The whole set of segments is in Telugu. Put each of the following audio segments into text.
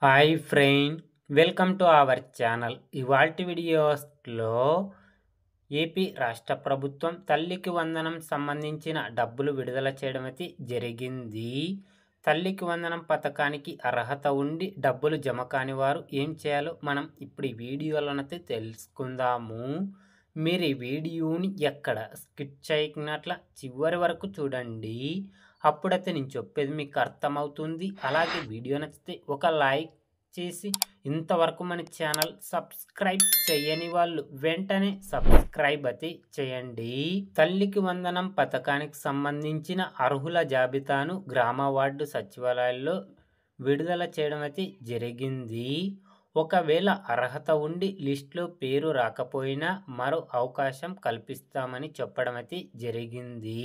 Hi friend, welcome to our channel. ఇవాల్టి వీడియోస్లో ఏపీ రాష్ట్ర ప్రభుత్వం తల్లికి వందనం సంబంధించిన డబ్బులు విడుదల చేయడం అయితే జరిగింది. తల్లికి వందనం పథకానికి అర్హత ఉండి డబ్బులు జమ కాని వారు ఏం చేయాలో మనం ఇప్పుడు ఈ వీడియోలోనైతే తెలుసుకుందాము. మీరు ఈ వీడియోని ఎక్కడ స్కిప్ చేయకున్నట్ల చివరి వరకు చూడండి. అప్పుడైతే నేను చెప్పేది మీకు అర్థమవుతుంది. అలాగే వీడియో నచ్చితే ఒక లైక్ చేసి ఇంతవరకు మన ఛానల్ సబ్స్క్రైబ్ చేయని వాళ్ళు వెంటనే సబ్స్క్రైబ్ అయితే చేయండి. తల్లికి వందనం పథకానికి సంబంధించిన అర్హుల జాబితాను గ్రామ వార్డు సచివాలయాల్లో విడుదల చేయడం అయితే జరిగింది. ఒకవేళ అర్హత ఉండి లిస్టులో పేరు రాకపోయినా మరో అవకాశం కల్పిస్తామని చెప్పడం అయితే జరిగింది.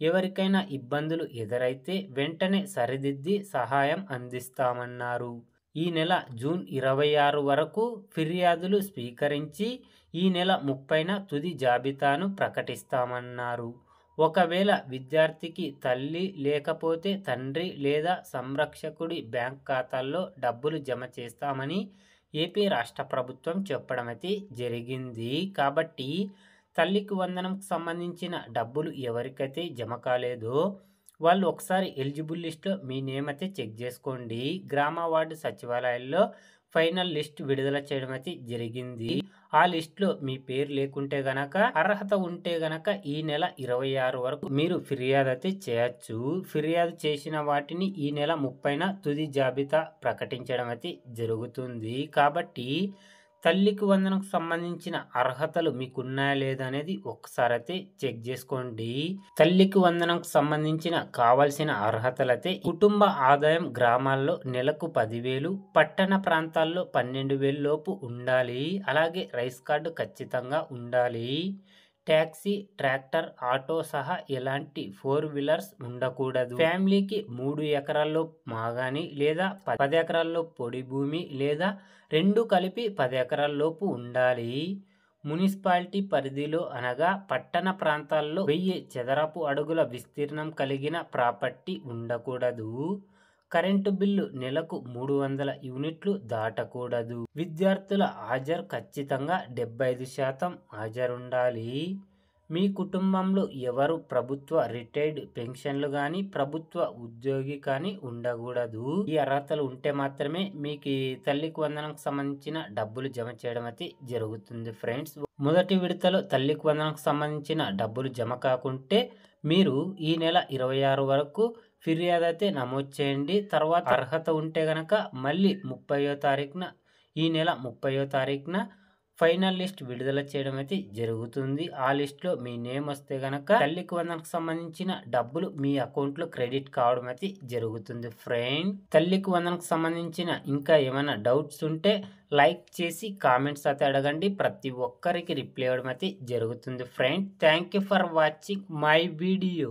ఎవరికైనా ఇబ్బందులు ఎదురైతే వెంటనే సరిదిద్ది సహాయం అందిస్తామన్నారు. ఈ నెల జూన్ 26 వరకు ఫిర్యాదులు స్వీకరించి ఈ నెల 30న తుది జాబితాను ప్రకటిస్తామన్నారు. ఒకవేళ విద్యార్థికి తల్లి లేకపోతే తండ్రి లేదా సంరక్షకుడి బ్యాంక్ ఖాతాల్లో డబ్బులు జమ చేస్తామని ఏపీ రాష్ట్ర ప్రభుత్వం చెప్పడం అయితే జరిగింది. కాబట్టి తల్లికి వందనంకు సంబంధించిన డబ్బులు ఎవరికైతే జమ కాలేదో వాళ్ళు ఒకసారి ఎలిజిబుల్ లిస్ట్లో మీ నేమ్ అయితే చెక్ చేసుకోండి. గ్రామ వార్డు సచివాలయాల్లో ఫైనల్ లిస్ట్ విడుదల చేయడం అయితే జరిగింది. ఆ లిస్టులో మీ పేరు లేకుంటే గనక అర్హత ఉంటే గనక ఈ నెల 26 వరకు మీరు ఫిర్యాదు అయితే చేయొచ్చు. ఫిర్యాదు చేసిన వాటిని ఈ నెల 30న తుది జాబితా ప్రకటించడం అయితే జరుగుతుంది. కాబట్టి తల్లికి వందనకు సంబంధించిన అర్హతలు మీకు ఉన్నాయా లేదా అనేది ఒకసారి అయితే చెక్ చేసుకోండి. తల్లికి వందనకు సంబంధించిన కావాల్సిన అర్హతలు అయితే కుటుంబ ఆదాయం గ్రామాల్లో నెలకు 10,000, పట్టణ ప్రాంతాల్లో 12,000 లోపు ఉండాలి. అలాగే రైస్ కార్డు ఖచ్చితంగా ఉండాలి. ట్యాక్సీ, ట్రాక్టర్, ఆటో సహా ఎలాంటి 4 వీలర్స్ ఉండకూడదు. ఫ్యామిలీకి 3 ఎకరాల్లో మాగాని లేదా 10 ఎకరాల్లో పొడి భూమి లేదా 2 కలిపి 10 ఎకరాల లోపు ఉండాలి. మున్సిపాలిటీ పరిధిలో అనగా పట్టణ ప్రాంతాల్లో 1000 చదరపు అడుగుల విస్తీర్ణం కలిగిన ప్రాపర్టీ ఉండకూడదు. కరెంటు బిల్లు నెలకు 300 యూనిట్లు దాటకూడదు. విద్యార్థుల హాజరు ఖచ్చితంగా 75% హాజరుండాలి. మీ కుటుంబంలో ఎవరు ప్రభుత్వ రిటైర్డ్ పెన్షన్లు కానీ ప్రభుత్వ ఉద్యోగి కానీ ఉండకూడదు. ఈ అర్హతలు ఉంటే మాత్రమే మీకు ఈ తల్లికి వందనంకు సంబంధించిన డబ్బులు జమ చేయడం అయితే జరుగుతుంది ఫ్రెండ్స్. మొదటి విడతలో తల్లికి వందనంకు సంబంధించిన డబ్బులు జమ కాకుంటే మీరు ఈ నెల 26 వరకు ఫిర్యాదు అయితే నమోదు చేయండి. తర్వాత అర్హత ఉంటే గనక మళ్ళీ 30వ తారీఖున ఈ నెల 30వ తారీఖున ఫైనల్ లిస్ట్ విడుదల చేయడం అయితే జరుగుతుంది. ఆ లిస్ట్లో మీ నేమ్ వస్తే గనక తల్లికి వందనకు సంబంధించిన డబ్బులు మీ అకౌంట్లో క్రెడిట్ కావడం అయితే జరుగుతుంది ఫ్రెండ్. తల్లికి వందనకు సంబంధించిన ఇంకా ఏమైనా డౌట్స్ ఉంటే లైక్ చేసి కామెంట్స్ అయితే అడగండి. ప్రతి ఒక్కరికి రిప్లై ఇవ్వడం అయితే జరుగుతుంది friend. Thank you for watching my video.